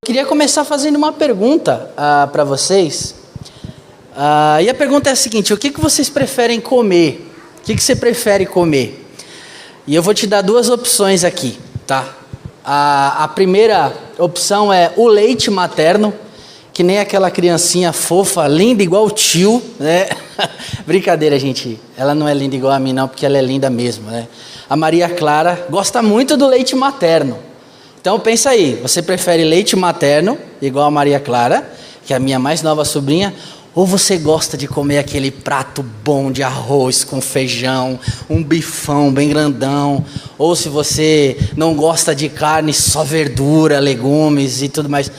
Queria começar fazendo uma pergunta para vocês. E a pergunta é a seguinte: o que vocês preferem comer? O que você prefere comer? E eu vou te dar duas opções aqui, tá? A primeira opção é o leite materno, que nem aquela criancinha fofa, linda igual o tio, né? Brincadeira, gente. Ela não é linda igual a mim, não, porque ela é linda mesmo, né? A Maria Clara gosta muito do leite materno. Então pensa aí, você prefere leite materno, igual a Maria Clara, que é a minha mais nova sobrinha, ou você gosta de comer aquele prato bom de arroz com feijão, um bifão bem grandão, ou se você não gosta de carne, só verdura, legumes e tudo mais.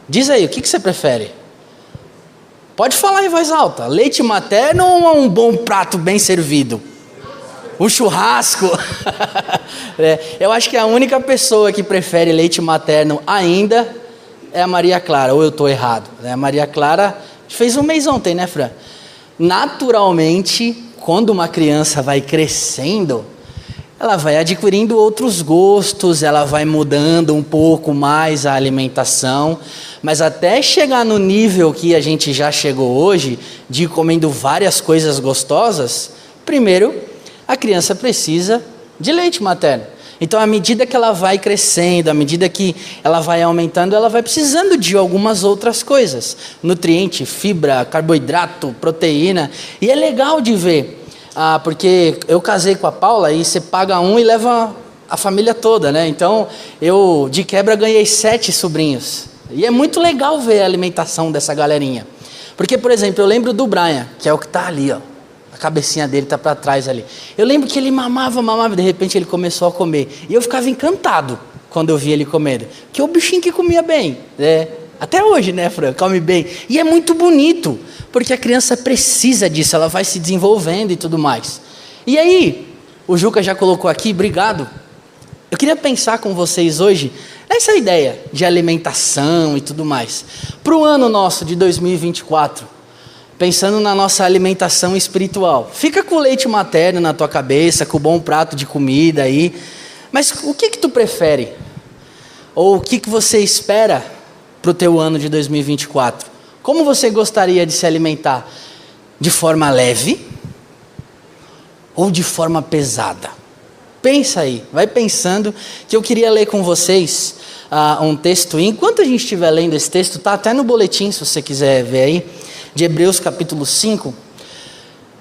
Diz aí, o que você prefere? Pode falar em voz alta, leite materno ou um bom prato bem servido? Um churrasco. Eu acho que a única pessoa que prefere leite materno ainda é a Maria Clara, ou eu estou errado. A Maria Clara fez um mês ontem, né, Fran? Naturalmente, quando uma criança vai crescendo, ela vai adquirindo outros gostos, ela vai mudando um pouco mais a alimentação, mas até chegar no nível que a gente já chegou hoje, de ir comendo várias coisas gostosas, primeiro a criança precisa de leite materno. Então, à medida que ela vai crescendo, à medida que ela vai aumentando, ela vai precisando de algumas outras coisas. Nutriente, fibra, carboidrato, proteína. E é legal de ver, porque eu casei com a Paula e você paga um e leva a família toda, né? Então, eu de quebra ganhei 7 sobrinhos. E é muito legal ver a alimentação dessa galerinha. Porque, por exemplo, eu lembro do Brian, que é o que está ali, ó. A cabecinha dele está para trás ali. Eu lembro que ele mamava, de repente ele começou a comer. E eu ficava encantado quando eu via ele comendo. Que é o bichinho que comia bem, né? Até hoje, né, Fran? Come bem. E é muito bonito, porque a criança precisa disso, ela vai se desenvolvendo e tudo mais. E aí, o Juca já colocou aqui, obrigado. Eu queria pensar com vocês hoje nessa ideia de alimentação e tudo mais. Para o ano nosso de 2024, pensando na nossa alimentação espiritual. Fica com o leite materno na tua cabeça, com o bom prato de comida aí. Mas o que tu prefere? Ou o que você espera para o teu ano de 2024? Como você gostaria de se alimentar? De forma leve? Ou de forma pesada? Pensa aí, vai pensando, que eu queria ler com vocês um texto. E enquanto a gente estiver lendo esse texto, tá até no boletim, se você quiser ver aí, de Hebreus capítulo 5,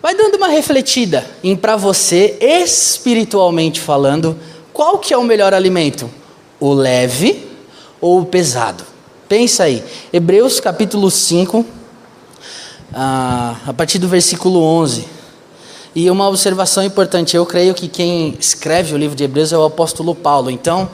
vai dando uma refletida em, para você, espiritualmente falando, qual que é o melhor alimento? O leve ou o pesado? Pensa aí, Hebreus capítulo 5, a partir do versículo 11. E uma observação importante, eu creio que quem escreve o livro de Hebreus é o apóstolo Paulo. Então,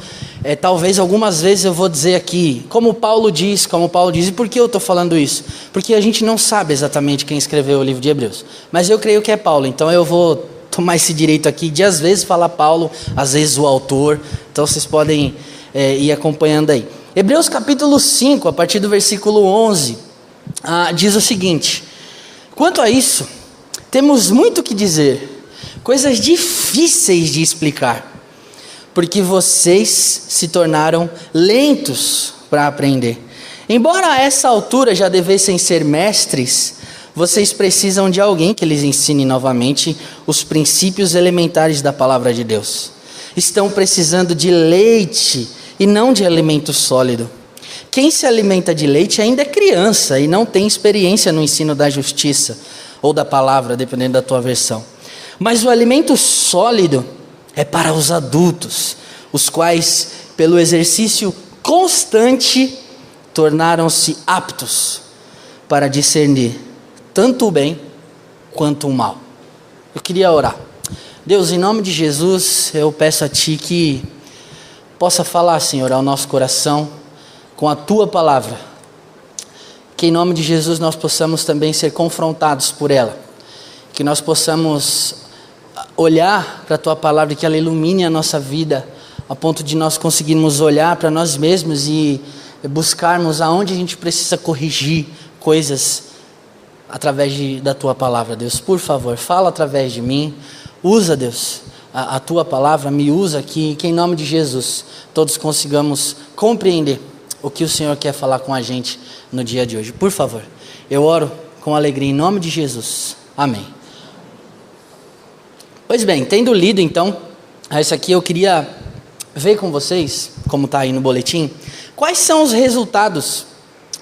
talvez algumas vezes eu vou dizer aqui, como Paulo diz, e por que eu estou falando isso? Porque a gente não sabe exatamente quem escreveu o livro de Hebreus. Mas eu creio que é Paulo, então eu vou tomar esse direito aqui de às vezes falar Paulo, às vezes o autor. Então vocês podem ir acompanhando aí. Hebreus capítulo 5, a partir do versículo 11, diz o seguinte: quanto a isso, temos muito que dizer, coisas difíceis de explicar, porque vocês se tornaram lentos para aprender. Embora a essa altura já devessem ser mestres, vocês precisam de alguém que lhes ensine novamente os princípios elementares da palavra de Deus. Estão precisando de leite e não de alimento sólido. Quem se alimenta de leite ainda é criança e não tem experiência no ensino da justiça ou da palavra, dependendo da tua versão. Mas o alimento sólido é para os adultos, os quais, pelo exercício constante, tornaram-se aptos para discernir tanto o bem quanto o mal. Eu queria orar. Deus, em nome de Jesus, eu peço a Ti que possa falar, Senhor, ao nosso coração com a Tua palavra. Que em nome de Jesus nós possamos também ser confrontados por ela. Que nós possamos olhar para a Tua palavra e que ela ilumine a nossa vida, a ponto de nós conseguirmos olhar para nós mesmos e buscarmos aonde a gente precisa corrigir coisas através da Tua palavra. Deus, por favor, fala através de mim. Usa, Deus, a Tua palavra, me usa aqui, que em nome de Jesus todos consigamos compreender o que o Senhor quer falar com a gente no dia de hoje. Por favor, eu oro com alegria em nome de Jesus. Amém. Pois bem, tendo lido então, isso aqui eu queria ver com vocês, como está aí no boletim, quais são os resultados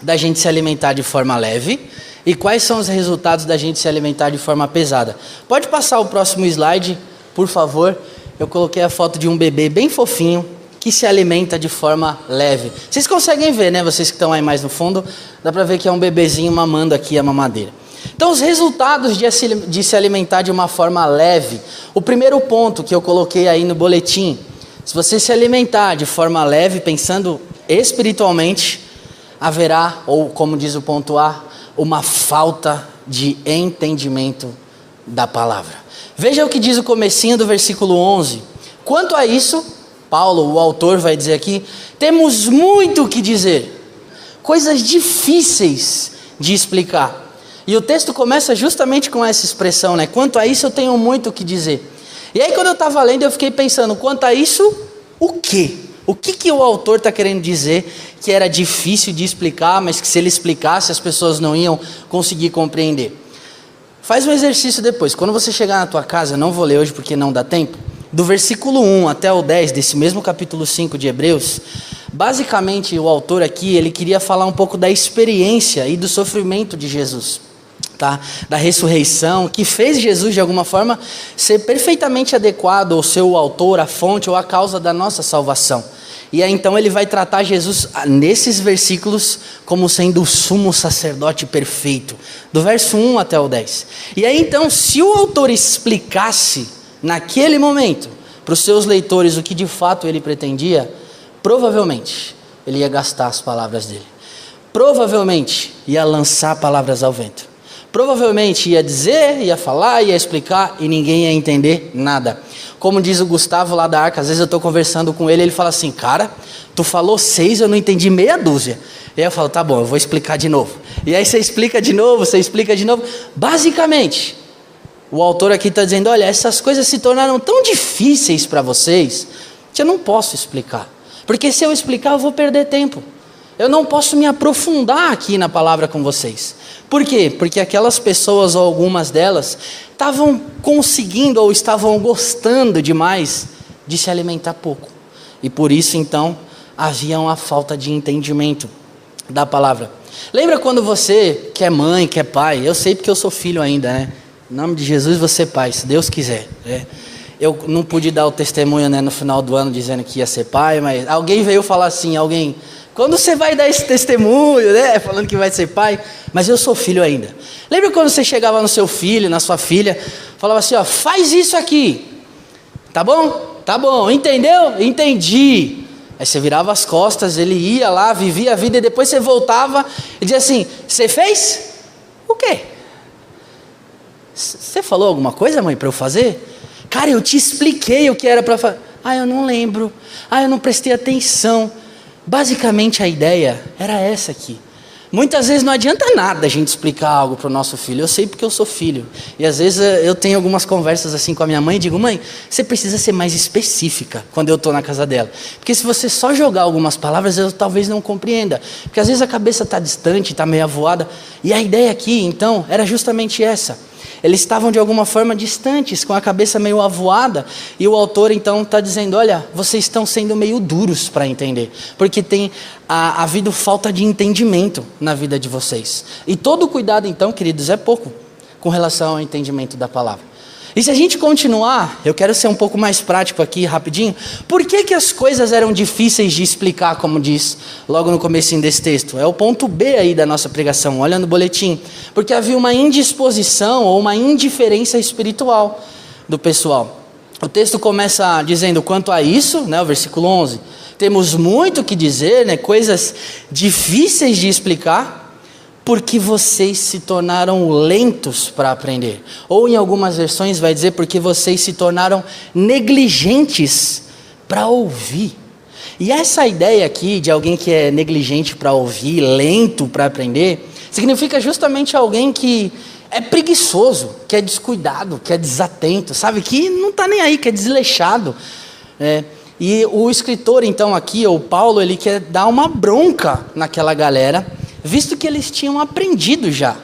da gente se alimentar de forma leve e quais são os resultados da gente se alimentar de forma pesada. Pode passar o próximo slide, por favor. Eu coloquei a foto de um bebê bem fofinho que se alimenta de forma leve. Vocês conseguem ver, né? Vocês que estão aí mais no fundo, dá para ver que é um bebezinho mamando aqui a mamadeira. Então, os resultados de se alimentar de uma forma leve. O primeiro ponto que eu coloquei aí no boletim: se você se alimentar de forma leve, pensando espiritualmente, haverá, ou como diz o ponto A, uma falta de entendimento da palavra. Veja o que diz o comecinho do versículo 11. Quanto a isso, Paulo, o autor, vai dizer aqui: temos muito o que dizer, coisas difíceis de explicar. E o texto começa justamente com essa expressão, né? Quanto a isso eu tenho muito o que dizer. E aí quando eu estava lendo eu fiquei pensando, quanto a isso, o quê? O que o autor está querendo dizer que era difícil de explicar, mas que se ele explicasse as pessoas não iam conseguir compreender? Faz um exercício depois. Quando você chegar na tua casa, não vou ler hoje porque não dá tempo, do versículo 1 até o 10 desse mesmo capítulo 5 de Hebreus, basicamente o autor aqui, ele queria falar um pouco da experiência e do sofrimento de Jesus, tá? Da ressurreição, que fez Jesus de alguma forma ser perfeitamente adequado ao seu autor, a fonte ou a causa da nossa salvação. E aí então ele vai tratar Jesus nesses versículos como sendo o sumo sacerdote perfeito, do verso 1 até o 10. E aí então, se o autor explicasse naquele momento para os seus leitores o que de fato ele pretendia, provavelmente ele ia gastar as palavras dele, provavelmente ia lançar palavras ao vento, provavelmente ia dizer, ia falar, ia explicar e ninguém ia entender nada. Como diz o Gustavo lá da Arca, às vezes eu estou conversando com ele, ele fala assim: cara, tu falou 6, eu não entendi meia dúzia. E aí eu falo: tá bom, eu vou explicar de novo. E aí você explica de novo, você explica de novo. Basicamente, o autor aqui está dizendo: olha, essas coisas se tornaram tão difíceis para vocês que eu não posso explicar. Porque se eu explicar eu vou perder tempo. Eu não posso me aprofundar aqui na palavra com vocês. Por quê? Porque aquelas pessoas, ou algumas delas, estavam conseguindo ou estavam gostando demais de se alimentar pouco. E por isso, então, havia uma falta de entendimento da palavra. Lembra quando você, que é mãe, que é pai, eu sei porque eu sou filho ainda, né? Em nome de Jesus, você é pai, se Deus quiser, né? Eu não pude dar o testemunho, né, no final do ano dizendo que ia ser pai, mas alguém veio falar assim, quando você vai dar esse testemunho, né, falando que vai ser pai? Mas eu sou filho ainda. Lembra quando você chegava no seu filho, na sua filha, falava assim, ó, faz isso aqui, tá bom? Tá bom, entendeu? Entendi. Aí você virava as costas, ele ia lá, vivia a vida, e depois você voltava e dizia assim, você fez? O quê? Você falou alguma coisa, mãe, para eu fazer? Cara, eu te expliquei o que era para fazer. Ah, eu não lembro. Ah, eu não prestei atenção. Basicamente a ideia era essa aqui. Muitas vezes não adianta nada a gente explicar algo para o nosso filho. Eu sei porque eu sou filho. E às vezes eu tenho algumas conversas assim com a minha mãe e digo, mãe, você precisa ser mais específica quando eu estou na casa dela. Porque se você só jogar algumas palavras, eu talvez não compreenda. Porque às vezes a cabeça está distante, está meio avoada. E a ideia aqui, então, era justamente essa. Eles estavam de alguma forma distantes, com a cabeça meio avoada, e o autor então está dizendo, olha, vocês estão sendo meio duros para entender, porque tem havido falta de entendimento na vida de vocês. E todo cuidado então, queridos, é pouco com relação ao entendimento da palavra. E se a gente continuar, eu quero ser um pouco mais prático aqui, rapidinho. Por que as coisas eram difíceis de explicar, como diz logo no comecinho desse texto? É o ponto B aí da nossa pregação, olha no boletim. Porque havia uma indisposição ou uma indiferença espiritual do pessoal. O texto começa dizendo, quanto a isso, né, o versículo 11, temos muito o que dizer, né, coisas difíceis de explicar, porque vocês se tornaram lentos para aprender. Ou em algumas versões vai dizer, porque vocês se tornaram negligentes para ouvir. E essa ideia aqui de alguém que é negligente para ouvir, lento para aprender, significa justamente alguém que é preguiçoso, que é descuidado, que é desatento, sabe? Que não está nem aí, que é desleixado. E o escritor, então, aqui, o Paulo, ele quer dar uma bronca naquela galera, visto que eles tinham aprendido já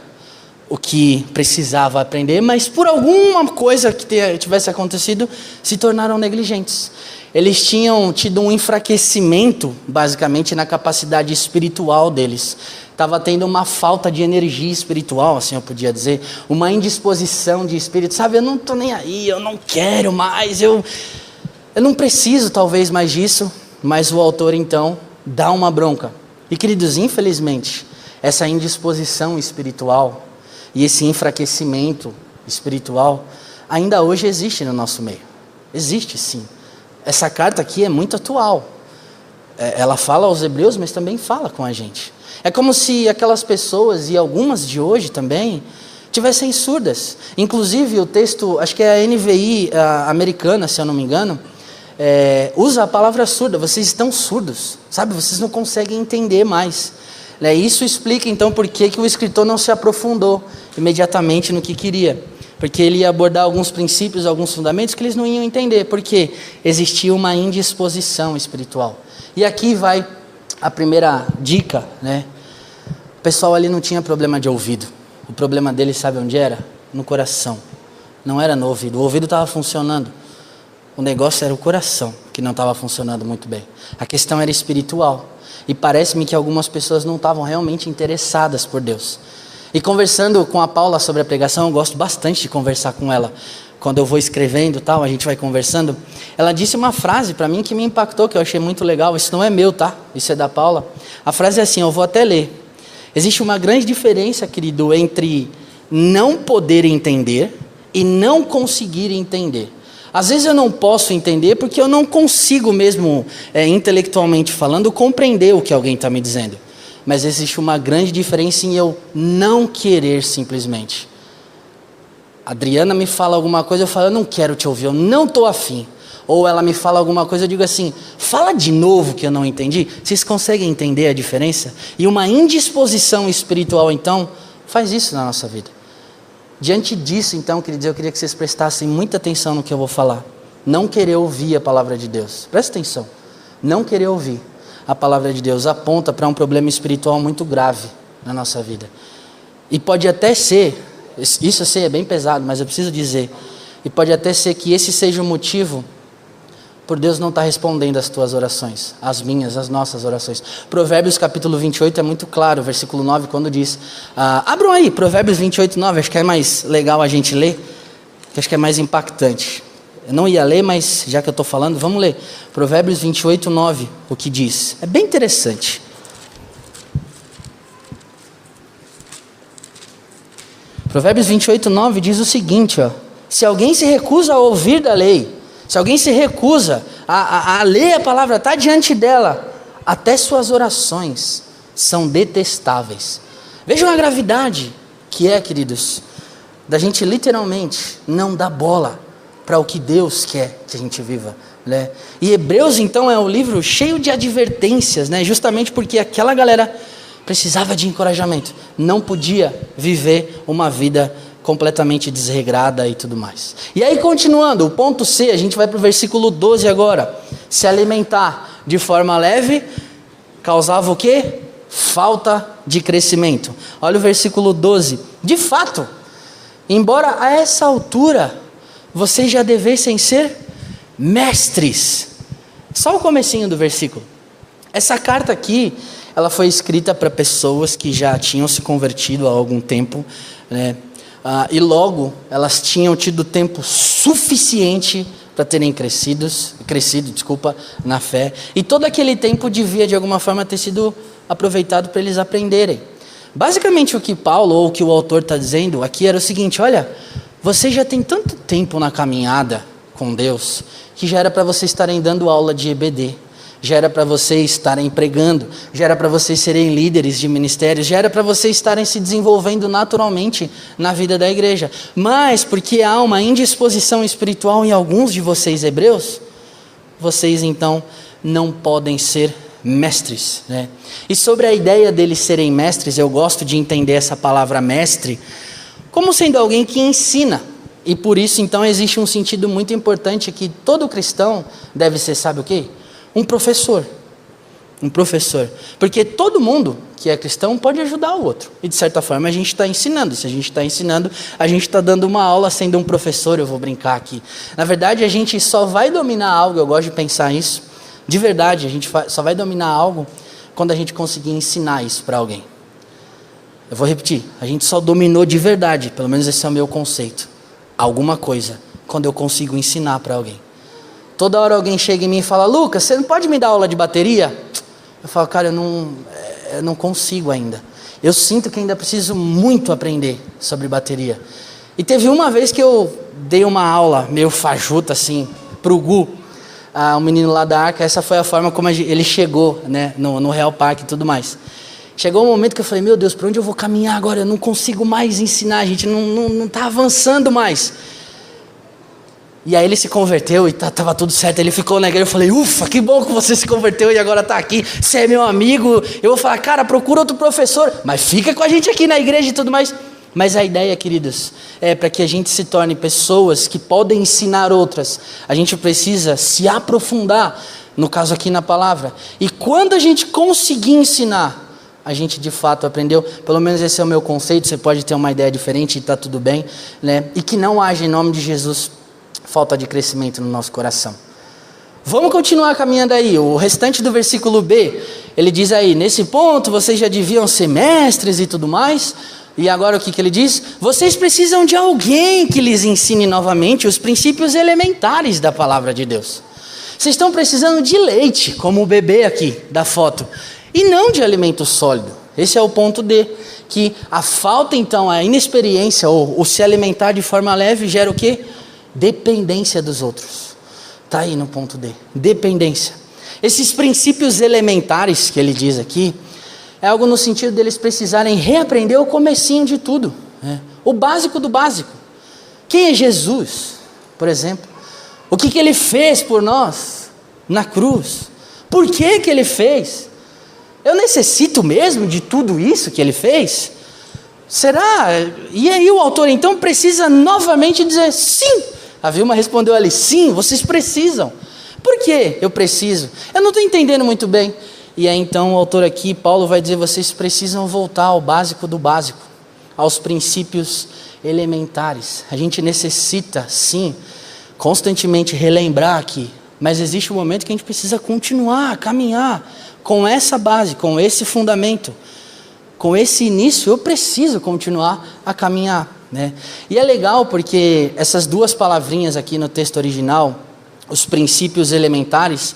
o que precisava aprender, mas por alguma coisa que tivesse acontecido, se tornaram negligentes. Eles tinham tido um enfraquecimento, basicamente, na capacidade espiritual deles. Estava tendo uma falta de energia espiritual, assim eu podia dizer, uma indisposição de espírito. Sabe, eu não estou nem aí, eu não quero mais, eu não preciso talvez mais disso, mas o autor então dá uma bronca. E queridos, infelizmente, essa indisposição espiritual e esse enfraquecimento espiritual ainda hoje existe no nosso meio. Existe sim. Essa carta aqui é muito atual. Ela fala aos hebreus, mas também fala com a gente. É como se aquelas pessoas, e algumas de hoje também, tivessem surdas. Inclusive o texto, acho que é a NVI americana, se eu não me engano, usa a palavra surda. Vocês estão surdos, sabe? Vocês não conseguem entender mais. Isso explica então por que o escritor não se aprofundou imediatamente no que queria. Porque ele ia abordar alguns princípios, alguns fundamentos que eles não iam entender. Porque existia uma indisposição espiritual. E aqui vai a primeira dica, né? O pessoal ali não tinha problema de ouvido. O problema dele, sabe onde era? No coração. Não era no ouvido. O ouvido estava funcionando. O negócio era o coração, que não estava funcionando muito bem. A questão era espiritual. E parece-me que algumas pessoas não estavam realmente interessadas por Deus. E conversando com a Paula sobre a pregação, eu gosto bastante de conversar com ela. Quando eu vou escrevendo e tal, a gente vai conversando. Ela disse uma frase para mim que me impactou, que eu achei muito legal. Isso não é meu, tá? Isso é da Paula. A frase é assim, eu vou até ler. Existe uma grande diferença, querido, entre não poder entender e não conseguir entender. Às vezes eu não posso entender porque eu não consigo mesmo, intelectualmente falando, compreender o que alguém está me dizendo. Mas existe uma grande diferença em eu não querer simplesmente. A Adriana me fala alguma coisa, eu falo, eu não quero te ouvir, eu não estou afim. Ou ela me fala alguma coisa, eu digo assim, fala de novo que eu não entendi. Vocês conseguem entender a diferença? E uma indisposição espiritual, então, faz isso na nossa vida. Diante disso, então, queridos, eu queria que vocês prestassem muita atenção no que eu vou falar. Não querer ouvir a palavra de Deus. Presta atenção. Não querer ouvir a palavra de Deus aponta para um problema espiritual muito grave na nossa vida. E pode até ser, isso eu sei é bem pesado, mas eu preciso dizer, e pode até ser que esse seja o motivo por Deus não estar respondendo as tuas orações, as minhas, as nossas orações. Provérbios capítulo 28 é muito claro, versículo 9, quando diz, abram aí, Provérbios 28, 9, acho que é mais legal a gente ler, que acho que é mais impactante. Eu não ia ler, mas já que eu estou falando, vamos ler. Provérbios 28, 9, o que diz. É bem interessante. Provérbios 28, 9 diz o seguinte, se alguém se recusa a ouvir da lei, se alguém se recusa a ler a palavra, está diante dela, até suas orações são detestáveis. Vejam a gravidade que é, queridos, da gente literalmente não dar bola para o que Deus quer que a gente viva, né? E Hebreus, então, é um livro cheio de advertências, né? Justamente porque aquela galera precisava de encorajamento, não podia viver uma vida completamente desregrada e tudo mais. E aí, continuando, o ponto C, a gente vai para o versículo 12 agora. Se alimentar de forma leve causava o quê? Falta de crescimento. Olha o versículo 12. De fato, embora a essa altura vocês já devessem ser mestres. Só o comecinho do versículo. Essa carta aqui, ela foi escrita para pessoas que já tinham se convertido há algum tempo, né? E logo elas tinham tido tempo suficiente para terem crescido na fé. E todo aquele tempo devia de alguma forma ter sido aproveitado para eles aprenderem. Basicamente o que Paulo ou o que o autor está dizendo aqui era o seguinte, olha, você já tem tanto tempo na caminhada com Deus que já era para vocês estarem dando aula de EBD. Já era para vocês estarem pregando, já era para vocês serem líderes de ministérios, já era para vocês estarem se desenvolvendo naturalmente na vida da igreja. Mas, porque há uma indisposição espiritual em alguns de vocês hebreus, vocês então não podem ser mestres, né? E sobre a ideia deles serem mestres, eu gosto de entender essa palavra mestre como sendo alguém que ensina. E por isso, então, existe um sentido muito importante que todo cristão deve ser, sabe o quê? Um professor. Um professor. Porque todo mundo que é cristão pode ajudar o outro. E de certa forma a gente está ensinando. Se a gente está ensinando, a gente está dando uma aula sendo um professor, eu vou brincar aqui. Na verdade, a gente só vai dominar algo, eu gosto de pensar isso. De verdade, a gente só vai dominar algo quando a gente conseguir ensinar isso para alguém. Eu vou repetir, a gente só dominou de verdade, pelo menos esse é o meu conceito, alguma coisa, quando eu consigo ensinar para alguém. Toda hora alguém chega em mim e fala, Lucas, você não pode me dar aula de bateria? Eu falo, cara, eu não consigo ainda. Eu sinto que ainda preciso muito aprender sobre bateria. E teve uma vez que eu dei uma aula meio fajuta assim, pro Gu, um menino lá da Arca. Essa foi a forma como ele chegou, né, no Real Parque e tudo mais. Chegou um momento que eu falei, meu Deus, para onde eu vou caminhar agora? Eu não consigo mais ensinar, a gente não está avançando mais. E aí ele se converteu e estava tudo certo, ele ficou na igreja. Eu falei, ufa, que bom que você se converteu e agora está aqui, você é meu amigo. Eu vou falar, cara, procura outro professor, mas fica com a gente aqui na igreja e tudo mais. Mas a ideia, queridos, é para que a gente se torne pessoas que podem ensinar outras. A gente precisa se aprofundar, no caso aqui na palavra. E quando a gente conseguir ensinar, a gente de fato aprendeu. Pelo menos esse é o meu conceito. Você pode ter uma ideia diferente e está tudo bem, né? E que não haja, em nome de Jesus, falta de crescimento no nosso coração. Vamos continuar caminhando aí. O restante do versículo B, ele diz aí, nesse ponto vocês já deviam ser mestres e tudo mais. E agora o que ele diz? Vocês precisam de alguém que lhes ensine novamente os princípios elementares da palavra de Deus. Vocês estão precisando de leite, como o bebê aqui da foto, e não de alimento sólido. Esse é o ponto D, que a falta então, a inexperiência ou se alimentar de forma leve gera o quê? Dependência dos outros. Está aí no ponto D, dependência. Esses princípios elementares que ele diz aqui, é algo no sentido deles precisarem reaprender o comecinho de tudo, né? O básico do básico. Quem é Jesus, por exemplo? O que ele fez por nós na cruz? Por que ele fez? Eu necessito mesmo de tudo isso que ele fez? Será? E aí o autor então precisa novamente dizer sim. A Vilma respondeu ali, sim, vocês precisam. Por que eu preciso? Eu não estou entendendo muito bem. E aí então o autor aqui, Paulo, vai dizer, vocês precisam voltar ao básico do básico, aos princípios elementares. A gente necessita, sim, constantemente relembrar aqui, mas existe um momento que a gente precisa continuar a caminhar com essa base, com esse fundamento, com esse início. Eu preciso continuar a caminhar, né? E é legal porque essas duas palavrinhas aqui no texto original, os princípios elementares,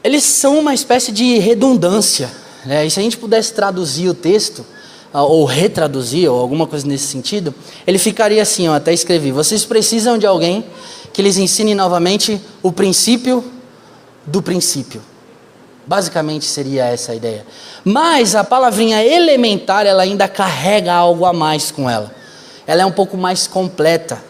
eles são uma espécie de redundância, né? E se a gente pudesse traduzir o texto, ou retraduzir, ou alguma coisa nesse sentido, ele ficaria assim, eu até escrevi, vocês precisam de alguém que lhes ensine novamente o princípio do princípio. Basicamente seria essa a ideia. Mas a palavrinha elementar, ela ainda carrega algo a mais com ela. Ela é um pouco mais completa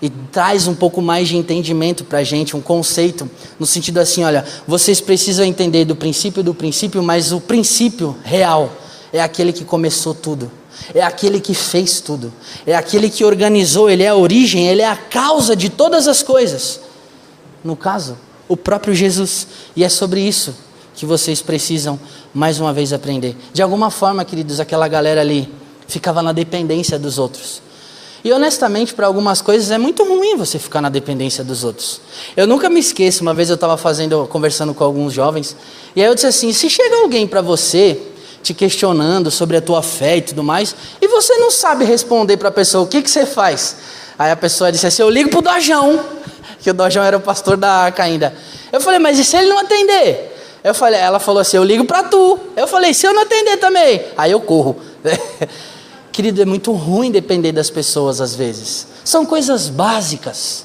e traz um pouco mais de entendimento para a gente, um conceito, no sentido assim, olha, vocês precisam entender do princípio, mas o princípio real é aquele que começou tudo, é aquele que fez tudo, é aquele que organizou, ele é a origem, ele é a causa de todas as coisas. No caso, o próprio Jesus. E é sobre isso que vocês precisam mais uma vez aprender. De alguma forma, queridos, aquela galera ali ficava na dependência dos outros. E honestamente, para algumas coisas é muito ruim você ficar na dependência dos outros. Eu nunca me esqueço, uma vez eu estava conversando com alguns jovens, e aí eu disse assim, se chega alguém para você, te questionando sobre a tua fé e tudo mais, e você não sabe responder para a pessoa, o que você faz? Aí a pessoa disse assim, eu ligo para o Dojão, que o Dojão era o pastor da Arca ainda. Eu falei, mas e se ele não atender? Ela falou assim, eu ligo para tu. Eu falei, se eu não atender também? Aí eu corro. Querido, é muito ruim depender das pessoas às vezes. São coisas básicas.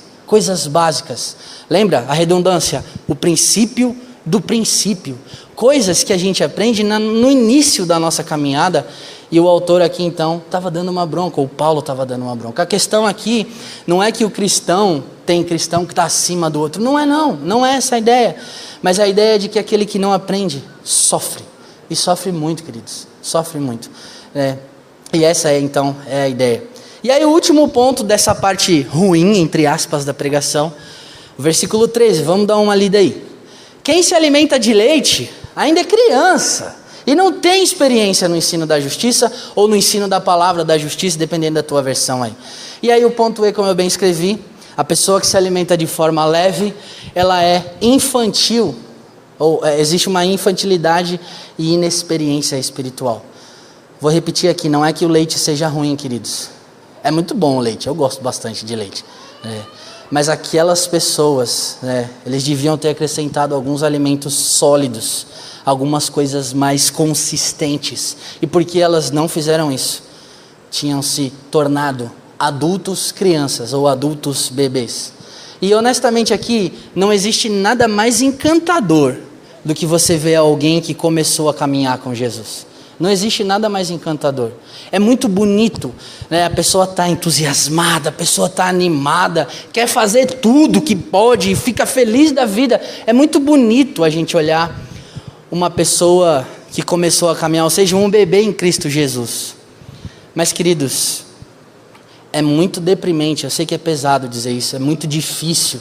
Lembra a redundância? O princípio do princípio. Coisas que a gente aprende no início da nossa caminhada. E o autor aqui então estava dando uma bronca, ou Paulo estava dando uma bronca. A questão aqui não é que o cristão tem cristão que está acima do outro. Não é essa a ideia. Mas a ideia é de que aquele que não aprende, sofre. E sofre muito, queridos. Sofre muito. E essa então é a ideia. E aí o último ponto dessa parte ruim, entre aspas, da pregação, o versículo 13, vamos dar uma lida aí. Quem se alimenta de leite ainda é criança e não tem experiência no ensino da justiça ou no ensino da palavra da justiça, dependendo da tua versão aí. E aí o ponto E, como eu bem escrevi, a pessoa que se alimenta de forma leve, ela é infantil, ou existe uma infantilidade e inexperiência espiritual. Vou repetir aqui, não é que o leite seja ruim, queridos. É muito bom o leite, eu gosto bastante de leite. Mas aquelas pessoas, eles deviam ter acrescentado alguns alimentos sólidos, algumas coisas mais consistentes. E porque elas não fizeram isso, tinham se tornado adultos crianças ou adultos bebês. E honestamente aqui, não existe nada mais encantador do que você ver alguém que começou a caminhar com Jesus. Não existe nada mais encantador. É muito bonito, né? A pessoa está entusiasmada, a pessoa está animada, quer fazer tudo que pode, fica feliz da vida. É muito bonito a gente olhar uma pessoa que começou a caminhar, ou seja, um bebê em Cristo Jesus. Mas, queridos, é muito deprimente, eu sei que é pesado dizer isso, é muito difícil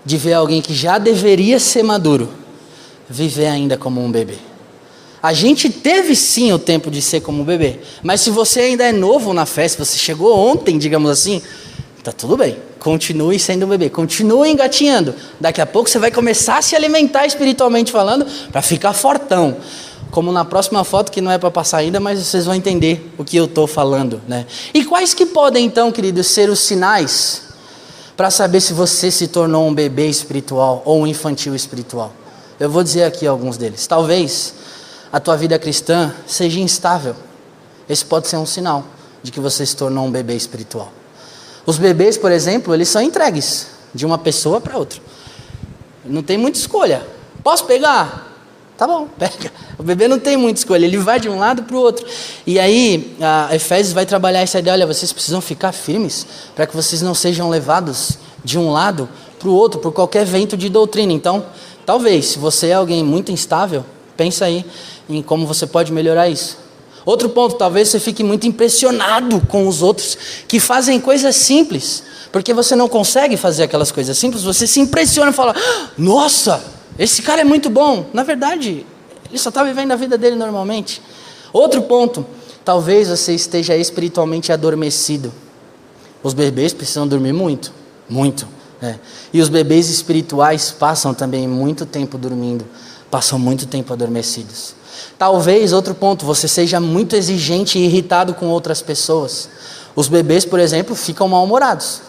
de ver alguém que já deveria ser maduro, viver ainda como um bebê. A gente teve sim o tempo de ser como um bebê, mas se você ainda é novo na fé, se você chegou ontem, digamos assim, tá tudo bem, continue sendo um bebê, continue engatinhando. Daqui a pouco você vai começar a se alimentar espiritualmente falando, para ficar fortão. Como na próxima foto, que não é para passar ainda, mas vocês vão entender o que eu estou falando, né? E quais que podem então, queridos, ser os sinais para saber se você se tornou um bebê espiritual ou um infantil espiritual? Eu vou dizer aqui alguns deles. Talvez a tua vida cristã seja instável. Esse pode ser um sinal de que você se tornou um bebê espiritual. Os bebês, por exemplo, eles são entregues de uma pessoa para outra. Não tem muita escolha. Posso pegar? Tá bom, pega. O bebê não tem muita escolha, ele vai de um lado para o outro. E aí, a Efésios vai trabalhar essa ideia, olha, vocês precisam ficar firmes para que vocês não sejam levados de um lado para o outro por qualquer vento de doutrina. Então, talvez, se você é alguém muito instável, pensa aí em como você pode melhorar isso. Outro ponto, talvez você fique muito impressionado com os outros que fazem coisas simples, porque você não consegue fazer aquelas coisas simples, você se impressiona e fala, nossa, esse cara é muito bom. Na verdade, ele só está vivendo a vida dele normalmente. Outro ponto, talvez você esteja espiritualmente adormecido. Os bebês precisam dormir muito, muito. E os bebês espirituais passam também muito tempo dormindo, passam muito tempo adormecidos. Talvez, outro ponto, você seja muito exigente e irritado com outras pessoas. Os bebês, por exemplo, ficam mal-humorados,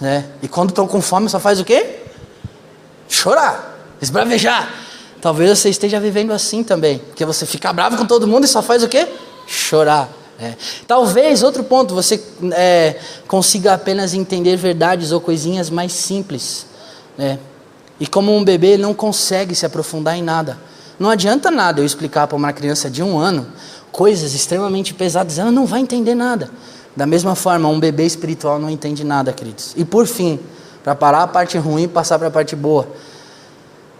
E quando estão com fome, só faz o quê? Chorar, esbravejar. Talvez você esteja vivendo assim também, porque você fica bravo com todo mundo e só faz o quê? Chorar. Talvez, outro ponto, você consiga apenas entender verdades ou coisinhas mais simples. E como um bebê, ele não consegue se aprofundar em nada. Não adianta nada eu explicar para uma criança de 1 ano coisas extremamente pesadas, ela não vai entender nada. Da mesma forma, um bebê espiritual não entende nada, queridos. E por fim, para parar a parte ruim e passar para a parte boa,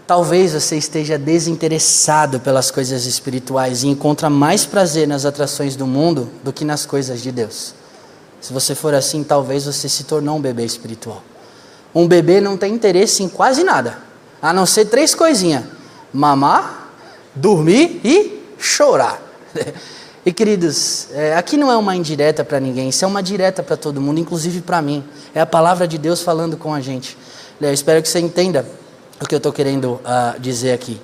talvez você esteja desinteressado pelas coisas espirituais e encontra mais prazer nas atrações do mundo do que nas coisas de Deus. Se você for assim, talvez você se tornou um bebê espiritual. Um bebê não tem interesse em quase nada, a não ser 3 coisinhas: mamar, dormir e chorar. E queridos, aqui não é uma indireta para ninguém, isso é uma direta para todo mundo, inclusive para mim. É a palavra de Deus falando com a gente. Eu espero que você entenda o que eu estou querendo dizer aqui.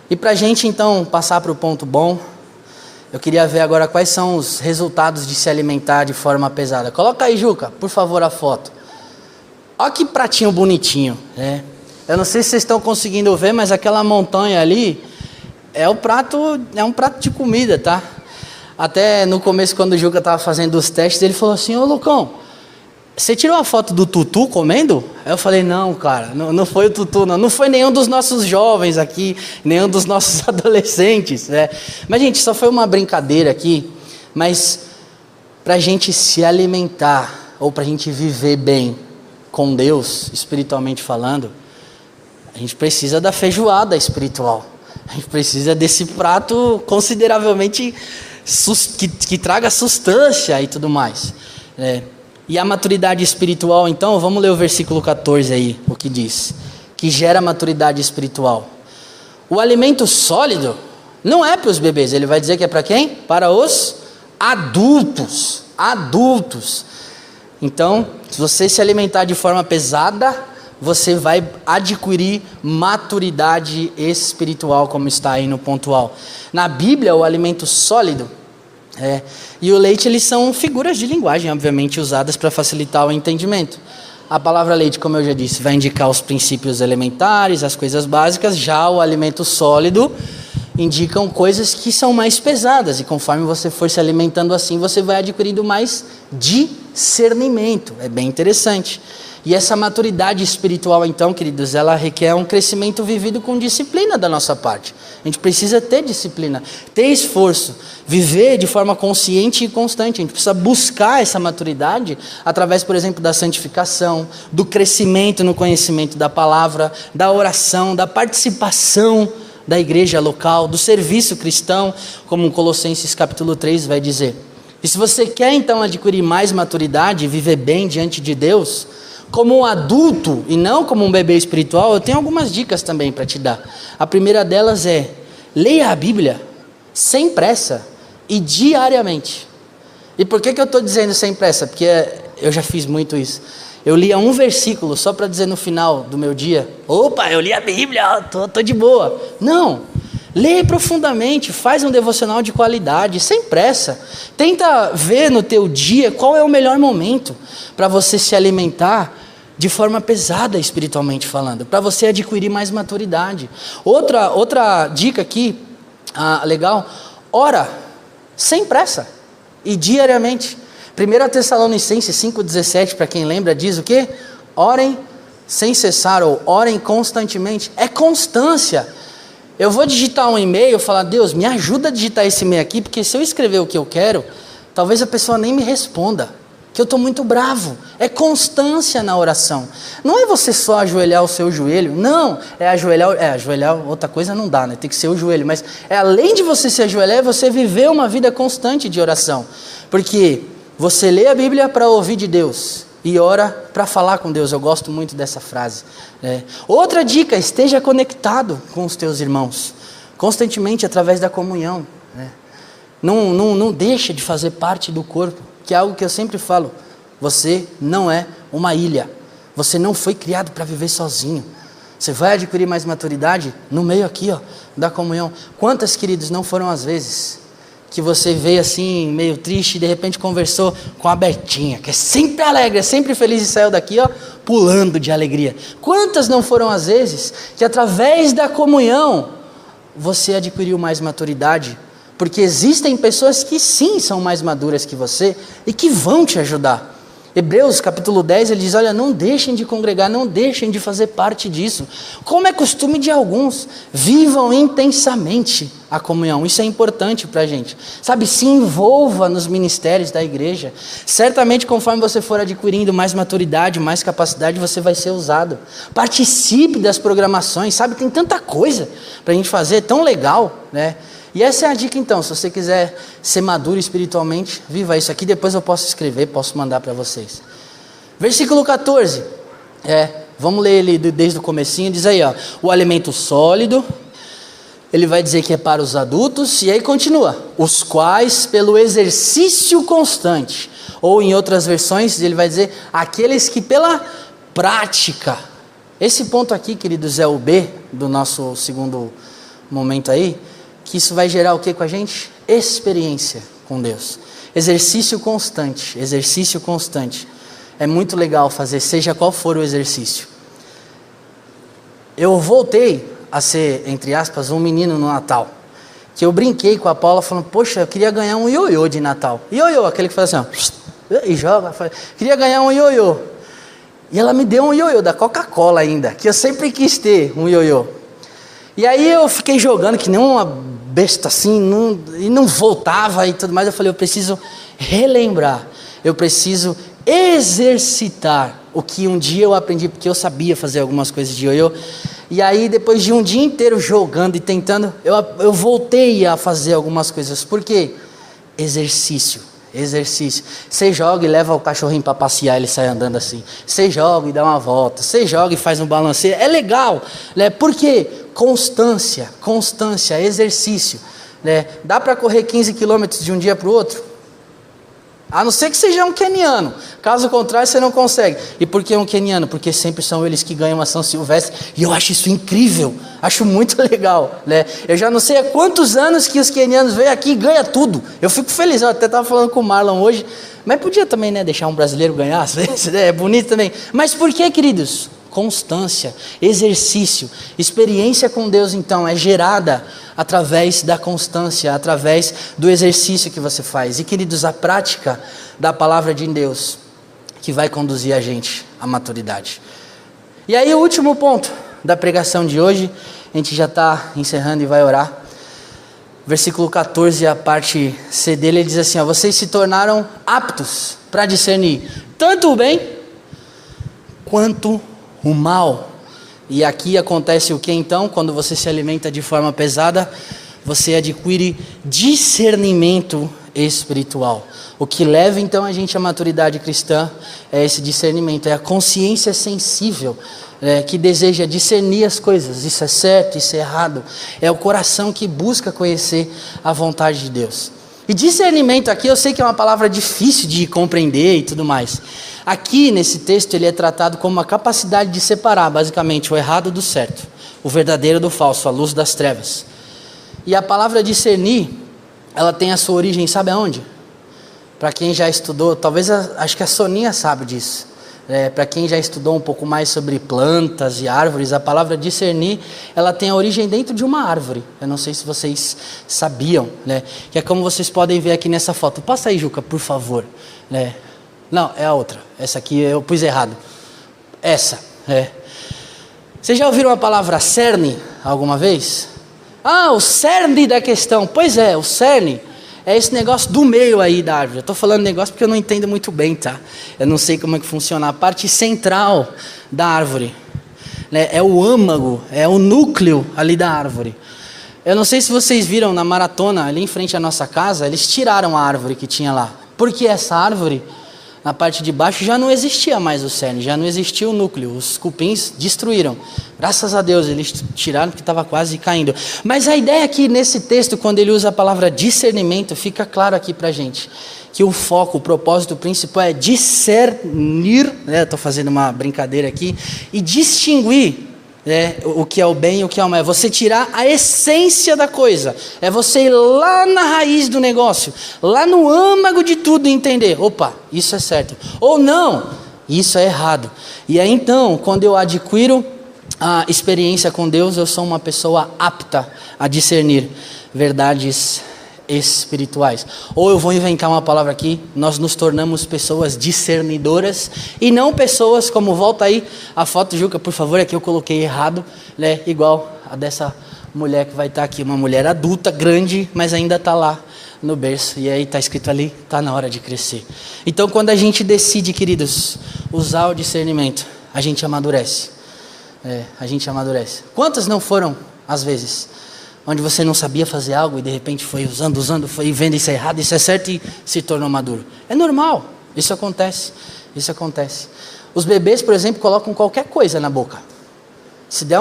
E para a gente então passar para o ponto bom, eu queria ver agora quais são os resultados de se alimentar de forma pesada. Coloca aí, Juca, por favor, a foto. Olha que pratinho bonitinho, Eu não sei se vocês estão conseguindo ver, mas aquela montanha ali é um prato de comida, tá? Até no começo, quando o Juca estava fazendo os testes, ele falou assim, ô Lucão, você tirou a foto do Tutu comendo? Aí eu falei, não, cara, não foi o Tutu, não foi nenhum dos nossos jovens aqui, nenhum dos nossos adolescentes, Mas, gente, só foi uma brincadeira aqui, mas para a gente se alimentar, ou para a gente viver bem com Deus, espiritualmente falando, a gente precisa da feijoada espiritual. A gente precisa desse prato consideravelmente que traga sustância e tudo mais. E a maturidade espiritual, então, vamos ler o versículo 14 aí, o que diz. Que gera maturidade espiritual. O alimento sólido não é para os bebês, ele vai dizer que é para quem? Para os adultos. Adultos. Então, se você se alimentar de forma pesada, você vai adquirir maturidade espiritual, como está aí no pontual. Na Bíblia, o alimento sólido e o leite, eles são figuras de linguagem, obviamente, usadas para facilitar o entendimento. A palavra leite, como eu já disse, vai indicar os princípios elementares, as coisas básicas. Já o alimento sólido indicam coisas que são mais pesadas. E conforme você for se alimentando assim, você vai adquirindo mais discernimento. É bem interessante. E essa maturidade espiritual, então, queridos, ela requer um crescimento vivido com disciplina da nossa parte. A gente precisa ter disciplina, ter esforço, viver de forma consciente e constante. A gente precisa buscar essa maturidade através, por exemplo, da santificação, do crescimento no conhecimento da palavra, da oração, da participação da igreja local, do serviço cristão, como Colossenses capítulo 3 vai dizer. E se você quer, então, adquirir mais maturidade e viver bem diante de Deus, como um adulto e não como um bebê espiritual, eu tenho algumas dicas também para te dar. A primeira delas é: leia a Bíblia sem pressa e diariamente. E por que eu estou dizendo sem pressa? Porque eu já fiz muito isso. Eu lia um versículo só para dizer no final do meu dia: opa, eu li a Bíblia, tô de boa. Não. Leia profundamente, faz um devocional de qualidade, sem pressa. Tenta ver no teu dia qual é o melhor momento para você se alimentar de forma pesada espiritualmente falando, para você adquirir mais maturidade. Outra dica aqui, legal, ora sem pressa e diariamente. 1 Tessalonicenses 5,17, para quem lembra, diz o quê? Orem sem cessar ou orem constantemente. É constância. Eu vou digitar um e-mail e falar: Deus, me ajuda a digitar esse e-mail aqui, porque se eu escrever o que eu quero, talvez a pessoa nem me responda, que eu estou muito bravo. É constância na oração. Não é você só ajoelhar o seu joelho, não, ajoelhar outra coisa não dá, né? Tem que ser o joelho, mas além de você se ajoelhar, é você viver uma vida constante de oração, porque você lê a Bíblia para ouvir de Deus e ora para falar com Deus. Eu gosto muito dessa frase. Outra dica: esteja conectado com os teus irmãos, constantemente através da comunhão. Não deixa de fazer parte do corpo, que é algo que eu sempre falo. Você não é uma ilha. Você não foi criado para viver sozinho. Você vai adquirir mais maturidade no meio aqui, da comunhão. Quantas, queridos, não foram as vezes que você veio assim, meio triste, e de repente conversou com a Betinha, que é sempre alegre, é sempre feliz, e saiu daqui, pulando de alegria. Quantas não foram as vezes que através da comunhão você adquiriu mais maturidade? Porque existem pessoas que sim são mais maduras que você e que vão te ajudar. Hebreus capítulo 10, ele diz: olha, não deixem de congregar, não deixem de fazer parte disso. Como é costume de alguns, vivam intensamente a comunhão. Isso é importante para a gente. Sabe, se envolva nos ministérios da igreja. Certamente, conforme você for adquirindo mais maturidade, mais capacidade, você vai ser usado. Participe das programações, sabe, tem tanta coisa para a gente fazer, tão legal, né? E essa é a dica, então. Se você quiser ser maduro espiritualmente, viva isso aqui. Depois eu posso escrever, posso mandar para vocês. Versículo 14. Vamos ler ele desde o comecinho. Diz aí, o alimento sólido. Ele vai dizer que é para os adultos. E aí continua: os quais pelo exercício constante. Ou em outras versões ele vai dizer: aqueles que pela prática. Esse ponto aqui, queridos, é o B do nosso segundo momento aí. Que isso vai gerar o que com a gente? Experiência com Deus. Exercício constante. Exercício constante. É muito legal fazer, seja qual for o exercício. Eu voltei a ser, entre aspas, um menino no Natal. Que eu brinquei com a Paula falando: poxa, eu queria ganhar um ioiô de Natal. Ioiô, aquele que faz assim, e joga. Queria ganhar um ioiô. E ela me deu um ioiô da Coca-Cola ainda, que eu sempre quis ter um ioiô. E aí eu fiquei jogando que nem uma besta assim, e não voltava e tudo mais. Eu falei: eu preciso relembrar, eu preciso exercitar o que um dia eu aprendi, porque eu sabia fazer algumas coisas de ioiô. E aí, depois de um dia inteiro jogando e tentando, eu voltei a fazer algumas coisas. Por quê? Exercício. exercício. Você joga e leva o cachorrinho para passear, ele sai andando assim. Você joga e dá uma volta. Você joga e faz um balanceio. É legal, né? Por quê? Constância, exercício. Né? Dá para correr 15 quilômetros de um dia para o outro? A não ser que seja um queniano. Caso contrário, você não consegue. E por que um queniano? Porque sempre são eles que ganham a São Silvestre. E eu acho isso incrível. Acho muito legal. Né? Eu já não sei há quantos anos que os quenianos vêm aqui e ganham tudo. Eu fico feliz. Eu até estava falando com o Marlon hoje. Mas podia também, né, deixar um brasileiro ganhar. É bonito também. Mas por que, queridos? Constância, exercício, experiência com Deus, então, é gerada através da constância, através do exercício que você faz. E, queridos, a prática da palavra de Deus que vai conduzir a gente à maturidade. E aí, o último ponto da pregação de hoje, a gente já está encerrando e vai orar. Versículo 14, a parte C dele, ele diz assim, ó, vocês se tornaram aptos para discernir tanto o bem quanto o mal. E aqui acontece o que então? Quando você se alimenta de forma pesada, você adquire discernimento espiritual. O que leva então a gente à maturidade cristã é esse discernimento, é a consciência sensível, que deseja discernir as coisas, isso é certo, isso é errado. É o coração que busca conhecer a vontade de Deus. E discernimento aqui, eu sei que é uma palavra difícil de compreender e tudo mais. Aqui nesse texto ele é tratado como uma capacidade de separar basicamente o errado do certo, o verdadeiro do falso, a luz das trevas. E a palavra discernir, ela tem a sua origem, sabe aonde? Para quem já estudou, talvez acho que a Soninha sabe disso. Para quem já estudou um pouco mais sobre plantas e árvores, a palavra discernir, ela tem a origem dentro de uma árvore. Eu não sei se vocês sabiam, né? Que é como vocês podem ver aqui nessa foto. Passa aí, Juca, por favor. Né? Não, é a outra. Essa aqui eu pus errado. Essa. Vocês já ouviram a palavra cerne alguma vez? Ah, o cerne da questão. Pois é, o cerne é esse negócio do meio aí da árvore. Eu estou falando negócio porque eu não entendo muito bem, tá? Eu não sei como é que funciona. A parte central da árvore, né? É o âmago, é o núcleo ali da árvore. Eu não sei se vocês viram na maratona, ali em frente à nossa casa, eles tiraram a árvore que tinha lá. Porque essa árvore, na parte de baixo, já não existia mais o cerne, já não existia o núcleo. Os cupins destruíram. Graças a Deus, eles tiraram porque estava quase caindo. Mas a ideia aqui nesse texto, quando ele usa a palavra discernimento, fica claro aqui para a gente. Que o foco, o propósito principal é discernir, né? Estou fazendo uma brincadeira aqui, e distinguir, né, o que é o bem e o que é o mal. É você tirar a essência da coisa. É você ir lá na raiz do negócio, lá no âmago de tudo e entender. Opa, isso é certo. Ou não, isso é errado. E aí então, quando eu adquiro a experiência com Deus, eu sou uma pessoa apta a discernir verdades espirituais. Ou eu vou inventar uma palavra aqui, nós nos tornamos pessoas discernidoras e não pessoas como, volta aí a foto, Juca, por favor, aqui eu coloquei errado, né? Igual a dessa mulher que vai estar aqui, uma mulher adulta, grande, mas ainda está lá no berço, e aí está escrito ali, está na hora de crescer. Então quando a gente decide, queridos, usar o discernimento, a gente amadurece. A gente amadurece. Quantas não foram, às vezes, onde você não sabia fazer algo e de repente foi usando, foi vendo isso é errado, isso é certo e se tornou maduro. É normal, isso acontece. Os bebês, por exemplo, colocam qualquer coisa na boca. Se der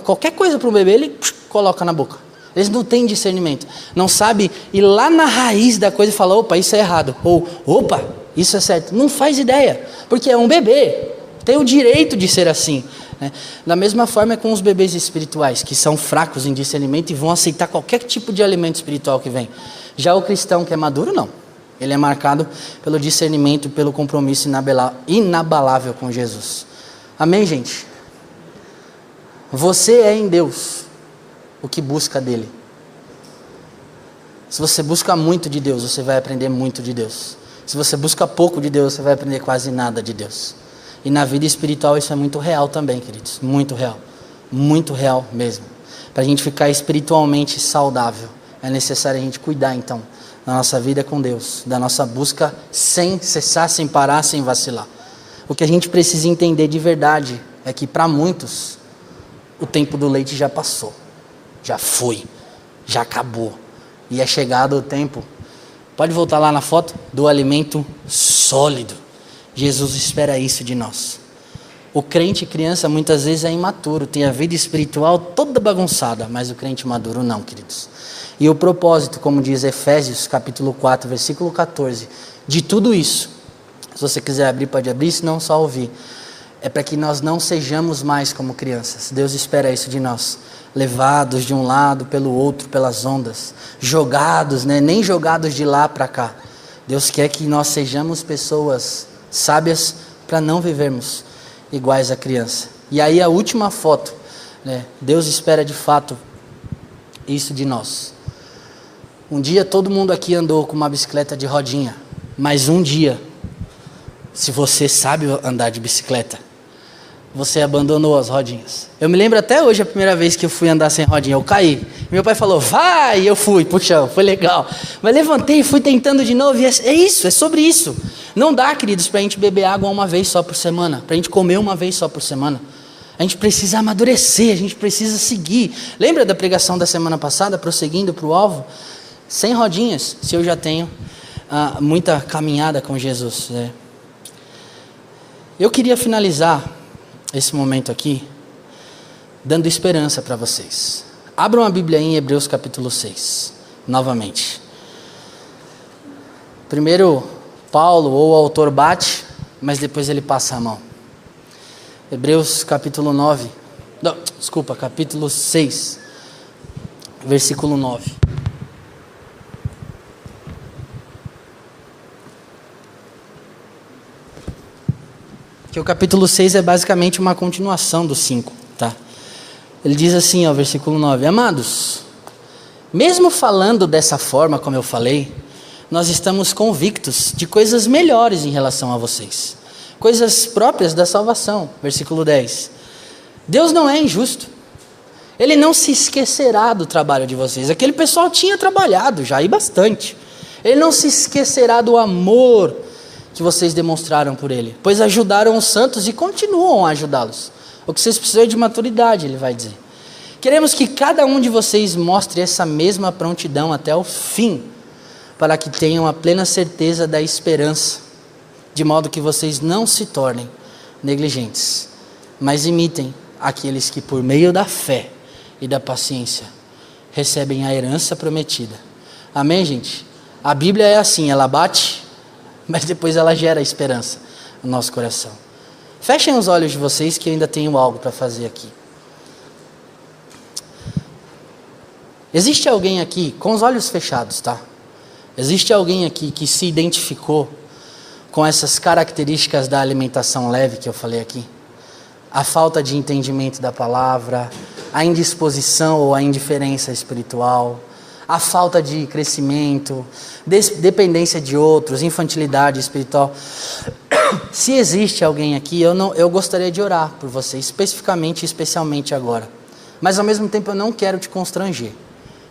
qualquer coisa para o bebê, ele coloca na boca. Eles não têm discernimento. Não sabe ir lá na raiz da coisa e falar, opa, isso é errado. Ou, opa, isso é certo. Não faz ideia, porque é um bebê. Tem o direito de ser assim. Da mesma forma é com os bebês espirituais, que são fracos em discernimento e vão aceitar qualquer tipo de alimento espiritual que vem. Já o cristão que é maduro, não. Ele é marcado pelo discernimento, pelo compromisso inabalável com Jesus. Amém, gente? Você é em Deus o que busca dele. Se você busca muito de Deus, você vai aprender muito de Deus. Se você busca pouco de Deus, você vai aprender quase nada de Deus. E na vida espiritual isso é muito real também, queridos. Muito real mesmo. Para a gente ficar espiritualmente saudável, é necessário a gente cuidar então da nossa vida com Deus, da nossa busca sem cessar, sem parar, sem vacilar. O que a gente precisa entender de verdade é que para muitos o tempo do leite já passou, já foi, já acabou. E é chegado o tempo Pode voltar lá na foto do alimento sólido. Jesus espera isso de nós. O crente criança muitas vezes é imaturo, tem a vida espiritual toda bagunçada, mas o crente maduro não, queridos. E o propósito, como diz Efésios capítulo 4, versículo 14, de tudo isso, se você quiser abrir, pode abrir, se não só ouvir, é para que nós não sejamos mais como crianças. Deus espera isso de nós, levados de um lado pelo outro, pelas ondas, jogados, nem jogados de lá para cá. Deus quer que nós sejamos pessoas sábias para não vivermos iguais a criança. E aí a última foto, Deus espera de fato isso de nós. Um dia todo mundo aqui andou com uma bicicleta de rodinha, mas um dia, se você sabe andar de bicicleta, você abandonou as rodinhas. Eu me lembro até hoje a primeira vez que eu fui andar sem rodinha, eu caí. Meu pai falou, vai, e eu fui, puxão, foi legal. Mas levantei e fui tentando de novo, e é isso, é sobre isso. Não dá, queridos, para a gente beber água uma vez só por semana, para a gente comer uma vez só por semana. A gente precisa amadurecer, a gente precisa seguir. Lembra da pregação da semana passada, prosseguindo para o alvo? Sem rodinhas, se eu já tenho muita caminhada com Jesus. Eu queria finalizar esse momento aqui dando esperança para vocês. Abram a Bíblia em Hebreus capítulo 6, novamente. Primeiro, Paulo ou o autor bate, mas depois ele passa a mão. Hebreus capítulo 9, não, desculpa, capítulo 6, versículo 9. Que o capítulo 6 é basicamente uma continuação do 5, tá? Ele diz assim, ó, versículo 9: Amados, mesmo falando dessa forma, como eu falei, nós estamos convictos de coisas melhores em relação a vocês. Coisas próprias da salvação. Versículo 10. Deus não é injusto. Ele não se esquecerá do trabalho de vocês. Aquele pessoal tinha trabalhado já, e bastante. Ele não se esquecerá do amor que vocês demonstraram por ele, pois ajudaram os santos e continuam a ajudá-los. O que vocês precisam é de maturidade, ele vai dizer. Queremos que cada um de vocês mostre essa mesma prontidão até o fim, para que tenham a plena certeza da esperança, de modo que vocês não se tornem negligentes, mas imitem aqueles que por meio da fé e da paciência recebem a herança prometida. Amém, gente? A Bíblia é assim, ela bate, mas depois ela gera esperança no nosso coração. Fechem os olhos de vocês que eu ainda tenho algo para fazer aqui. Existe alguém aqui, com os olhos fechados, tá? Existe alguém aqui que se identificou com essas características da alimentação leve que eu falei aqui? A falta de entendimento da palavra, a indisposição ou a indiferença espiritual, a falta de crescimento, dependência de outros, infantilidade espiritual. Se existe alguém aqui, eu gostaria de orar por você, especialmente agora. Mas ao mesmo tempo eu não quero te constranger.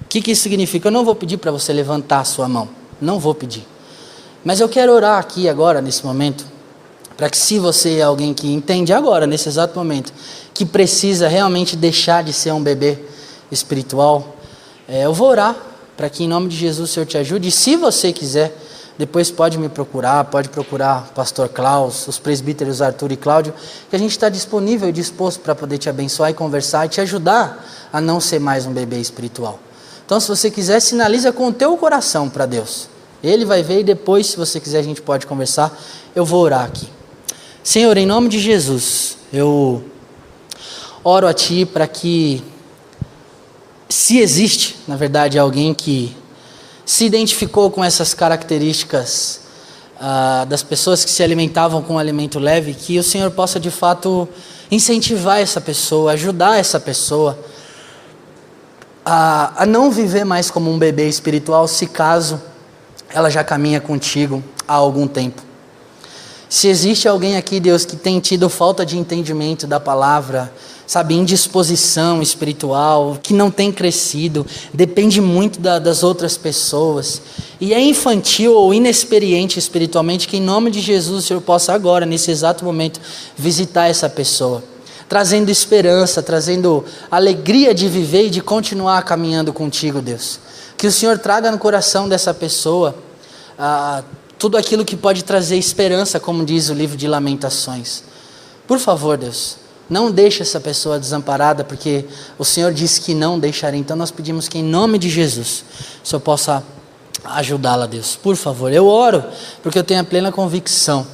O que isso significa? Eu não vou pedir para você levantar a sua mão. Não vou pedir. Mas eu quero orar aqui agora, nesse momento, para que se você é alguém que entende agora, nesse exato momento, que precisa realmente deixar de ser um bebê espiritual, eu vou orar para que em nome de Jesus o Senhor te ajude. E se você quiser, depois pode me procurar, pode procurar o pastor Klaus, os presbíteros Arthur e Cláudio, que a gente está disponível e disposto para poder te abençoar e conversar e te ajudar a não ser mais um bebê espiritual. Então, se você quiser, sinaliza com o teu coração para Deus. Ele vai ver e depois, se você quiser, a gente pode conversar. Eu vou orar aqui. Senhor, em nome de Jesus, eu oro a Ti para que, se existe, na verdade, alguém que se identificou com essas características das pessoas que se alimentavam com alimento leve, que o Senhor possa, de fato, incentivar essa pessoa, ajudar essa pessoa a não viver mais como um bebê espiritual, se caso ela já caminha contigo há algum tempo. Se existe alguém aqui, Deus, que tem tido falta de entendimento da palavra, sabe, indisposição espiritual, que não tem crescido, depende muito das outras pessoas, e é infantil ou inexperiente espiritualmente, que em nome de Jesus o Senhor possa agora, nesse exato momento, visitar essa pessoa, trazendo esperança, trazendo alegria de viver e de continuar caminhando contigo, Deus. Que o Senhor traga no coração dessa pessoa tudo aquilo que pode trazer esperança, como diz o livro de Lamentações. Por favor, Deus, não deixe essa pessoa desamparada, porque o Senhor disse que não deixaria. Então nós pedimos que em nome de Jesus, o Senhor possa ajudá-la, Deus. Por favor, eu oro, porque eu tenho a plena convicção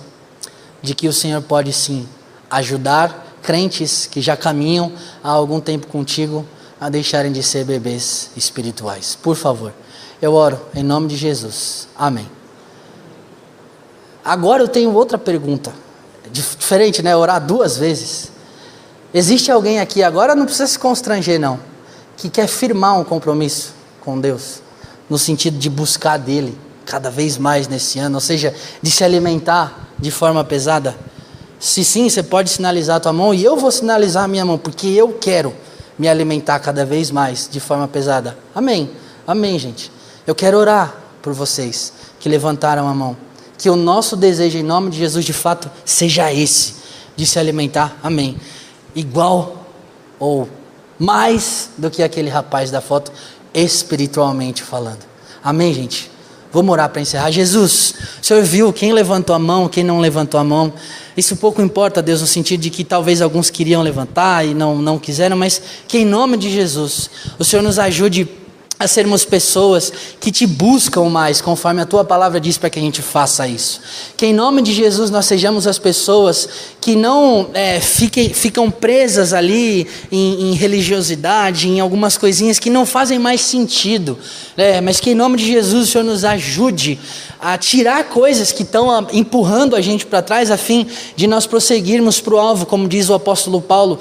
de que o Senhor pode sim ajudar crentes que já caminham há algum tempo contigo a deixarem de ser bebês espirituais. Por favor, eu oro em nome de Jesus. Amém. Agora eu tenho outra pergunta. Diferente, né? Orar 2 vezes. Existe alguém aqui, agora não precisa se constranger não, que quer firmar um compromisso com Deus, no sentido de buscar dele cada vez mais nesse ano, ou seja, de se alimentar de forma pesada? Se sim, você pode sinalizar a tua mão, e eu vou sinalizar a minha mão, porque eu quero me alimentar cada vez mais de forma pesada. Amém, amém, gente. Eu quero orar por vocês que levantaram a mão, que o nosso desejo em nome de Jesus de fato seja esse, de se alimentar, amém, igual ou mais do que aquele rapaz da foto, espiritualmente falando. Amém, gente? Vamos orar para encerrar. Jesus, o Senhor viu quem levantou a mão, quem não levantou a mão. Isso pouco importa, Deus, no sentido de que talvez alguns queriam levantar e não quiseram, mas que em nome de Jesus, o Senhor nos ajude a sermos pessoas que te buscam mais, conforme a tua palavra diz para que a gente faça isso. Que em nome de Jesus nós sejamos as pessoas que não ficam presas ali em religiosidade, em algumas coisinhas que não fazem mais sentido, mas que em nome de Jesus o Senhor nos ajude a tirar coisas que estão empurrando a gente para trás, a fim de nós prosseguirmos para o alvo, como diz o apóstolo Paulo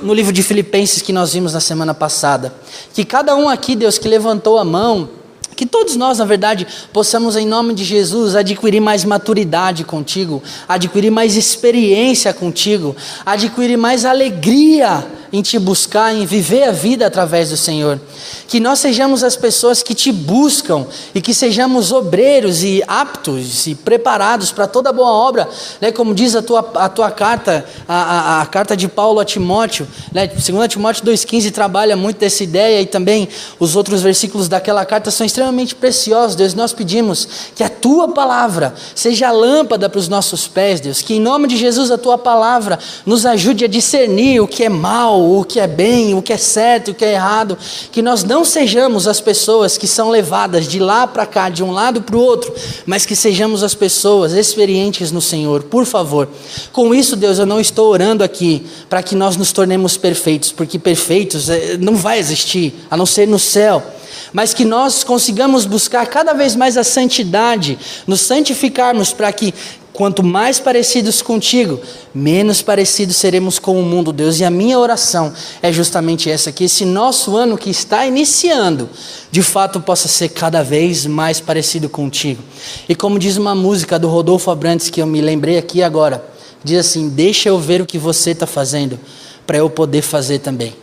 no livro de Filipenses que nós vimos na semana passada. Que cada um aqui, Deus, que levantou a mão, que todos nós, na verdade, possamos em nome de Jesus adquirir mais maturidade contigo, adquirir mais experiência contigo, adquirir mais alegria em te buscar, em viver a vida através do Senhor. Que nós sejamos as pessoas que te buscam e que sejamos obreiros e aptos e preparados para toda boa obra, né? Como diz a tua carta, a carta de Paulo a Timóteo, né? 2 Timóteo 2,15 trabalha muito dessa ideia, e também os outros versículos daquela carta são extremamente preciosos. Deus, nós pedimos que a tua palavra seja a lâmpada para os nossos pés, Deus, que em nome de Jesus a tua palavra nos ajude a discernir o que é mal, o que é bem, o que é certo, o que é errado, que nós não sejamos as pessoas que são levadas de lá para cá, de um lado para o outro, mas que sejamos as pessoas experientes no Senhor. Por favor, com isso, Deus, eu não estou orando aqui para que nós nos tornemos perfeitos, porque perfeitos não vai existir, a não ser no céu, mas que nós consigamos buscar cada vez mais a santidade, nos santificarmos, para que quanto mais parecidos contigo, menos parecidos seremos com o mundo, Deus. E a minha oração é justamente essa, que esse nosso ano que está iniciando, de fato possa ser cada vez mais parecido contigo. E como diz uma música do Rodolfo Abrantes, que eu me lembrei aqui agora, diz assim: deixa eu ver o que você está fazendo, para eu poder fazer também.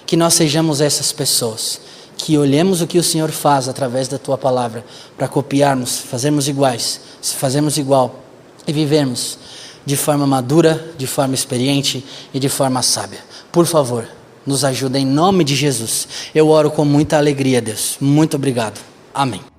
Que nós sejamos essas pessoas, que olhemos o que o Senhor faz através da tua palavra, para copiarmos, fazermos iguais, se fazermos igual, e vivermos de forma madura, de forma experiente e de forma sábia. Por favor, nos ajuda em nome de Jesus. Eu oro com muita alegria, Deus. Muito obrigado. Amém.